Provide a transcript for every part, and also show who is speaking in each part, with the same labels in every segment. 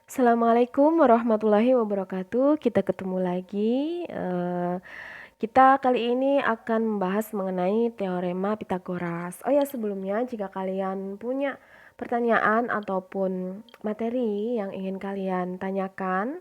Speaker 1: Assalamualaikum warahmatullahi wabarakatuh. Kita ketemu lagi. Kita kali ini akan membahas mengenai teorema Pitagoras. Oh ya, sebelumnya jika kalian punya pertanyaan ataupun materi yang ingin kalian tanyakan,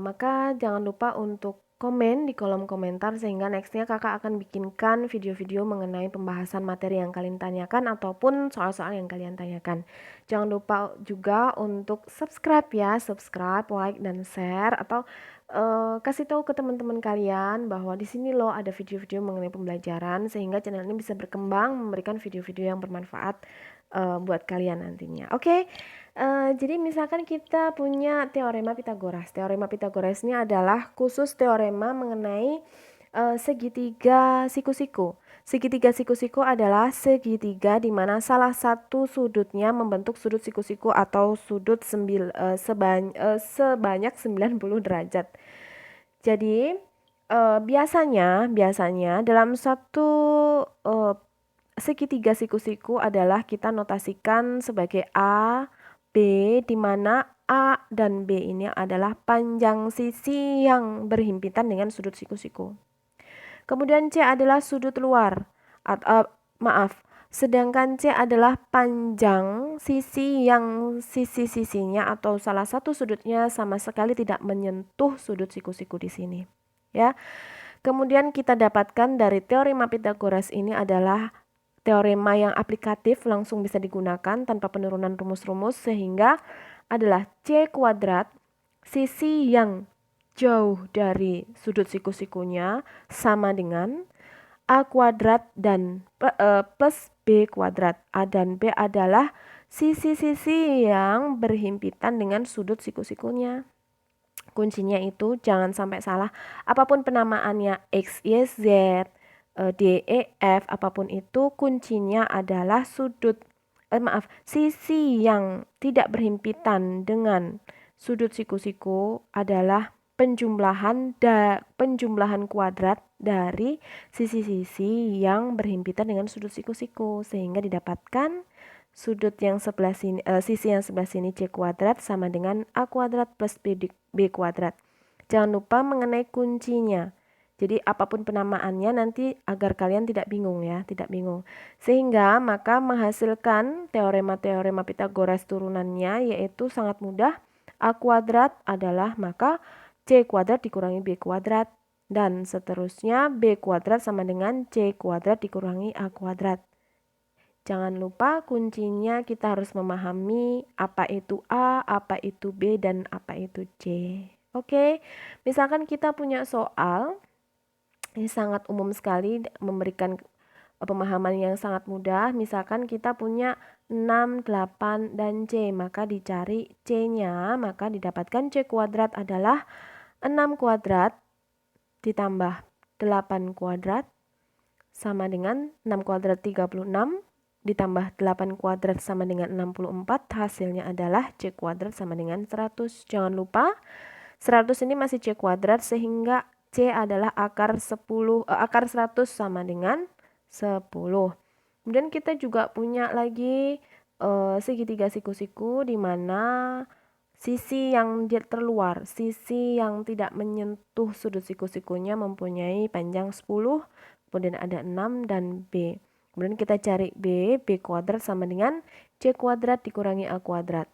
Speaker 1: maka jangan lupa untuk komen di kolom komentar sehingga nextnya kakak akan bikinkan video-video mengenai pembahasan materi yang kalian tanyakan ataupun soal-soal yang kalian tanyakan. Jangan lupa juga untuk subscribe ya, subscribe, like, dan share atau kasih tahu ke teman-teman kalian bahwa di sini loh ada video-video mengenai pembelajaran sehingga channel ini bisa berkembang memberikan video-video yang bermanfaat buat kalian nantinya. Oke. Jadi misalkan kita punya teorema Pitagoras. Teorema Pitagoras ini adalah khusus teorema mengenai segitiga siku-siku. Segitiga siku-siku adalah segitiga di mana salah satu sudutnya membentuk sudut siku-siku atau sudut sebanyak 90 derajat. Jadi biasanya dalam satu segitiga siku-siku adalah kita notasikan sebagai A, B, di mana A dan B ini adalah panjang sisi yang berhimpitan dengan sudut siku-siku. Kemudian C adalah sudut luar, sedangkan C adalah panjang sisi yang sisi-sisinya atau salah satu sudutnya sama sekali tidak menyentuh sudut siku-siku di sini. Ya. Kemudian kita dapatkan dari teorema Pitagoras ini adalah teorema yang aplikatif, langsung bisa digunakan tanpa penurunan rumus-rumus, sehingga adalah C kuadrat sisi yang jauh dari sudut siku-sikunya sama dengan A kuadrat dan plus B kuadrat. A dan B adalah sisi-sisi yang berhimpitan dengan sudut siku-sikunya. Kuncinya itu jangan sampai salah, apapun penamaannya X, Y, Z, D, E, F, apapun itu kuncinya adalah sisi yang tidak berhimpitan dengan sudut siku-siku adalah penjumlahan kuadrat dari sisi-sisi yang berhimpitan dengan sudut siku-siku sehingga didapatkan sudut yang sebelah sini, sisi yang sebelah sini C kuadrat sama dengan A kuadrat plus B kuadrat. Jangan lupa mengenai kuncinya. Jadi apapun penamaannya nanti agar kalian tidak bingung ya, tidak bingung. Sehingga maka menghasilkan teorema-teorema Pitagoras turunannya yaitu sangat mudah. A kuadrat adalah maka C kuadrat dikurangi B kuadrat dan seterusnya B kuadrat sama dengan C kuadrat dikurangi A kuadrat. Jangan lupa kuncinya kita harus memahami apa itu A, apa itu B, dan apa itu C. Oke, misalkan kita punya soal, ini sangat umum sekali memberikan pemahaman yang sangat mudah. Misalkan kita punya 6, 8, dan C, maka dicari C-nya, maka didapatkan C kuadrat adalah 6 kuadrat ditambah 8 kuadrat sama dengan 6 kuadrat 36 ditambah 8 kuadrat sama dengan 64, hasilnya adalah C kuadrat sama dengan 100. Jangan lupa 100 ini masih C kuadrat sehingga C adalah akar 100 sama dengan 10. Kemudian kita juga punya lagi segitiga siku-siku di mana sisi yang terluar, sisi yang tidak menyentuh sudut siku-sikunya mempunyai panjang 10, kemudian ada 6 dan B. Kemudian kita cari B kuadrat sama dengan C kuadrat dikurangi A kuadrat.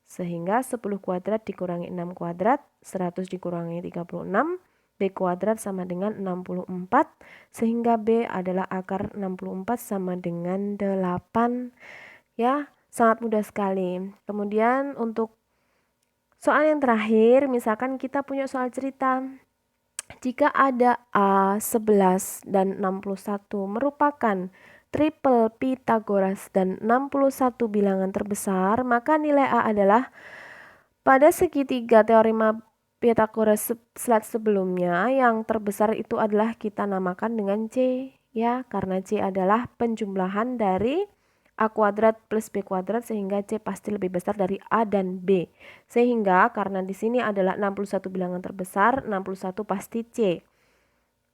Speaker 1: Sehingga 10 kuadrat dikurangi 6 kuadrat, 100 dikurangi 36, B kuadrat sama dengan 64. Sehingga B adalah akar 64 sama dengan 8. Ya, sangat mudah sekali. Kemudian untuk soal yang terakhir, misalkan kita punya soal cerita. Jika ada A, 11, dan 61 merupakan triple Pitagoras dan 61 bilangan terbesar, maka nilai A adalah pada segitiga teorema Pitagoras slide sebelumnya yang terbesar itu adalah kita namakan dengan C ya, karena C adalah penjumlahan dari A kuadrat plus B kuadrat sehingga C pasti lebih besar dari A dan B. Sehingga karena di sini adalah 61 bilangan terbesar, 61 pasti C.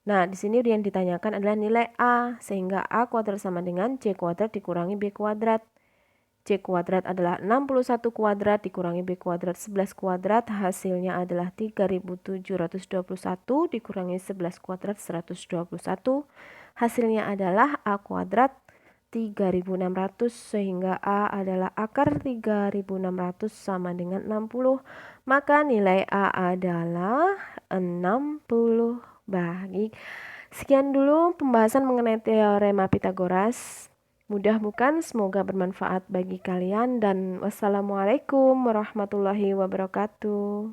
Speaker 1: Nah, di sini yang ditanyakan adalah nilai A, sehingga A kuadrat sama dengan C kuadrat dikurangi B kuadrat. C C kuadrat adalah 61 kuadrat dikurangi B kuadrat 11 kuadrat, hasilnya adalah 3721 dikurangi 11 kuadrat 121, hasilnya adalah A kuadrat 3600, sehingga A adalah akar 3600 sama dengan 60, maka nilai A adalah 60. Baik, sekian dulu pembahasan mengenai teorema Pitagoras. Mudah bukan? Semoga bermanfaat bagi kalian dan wassalamualaikum warahmatullahi wabarakatuh.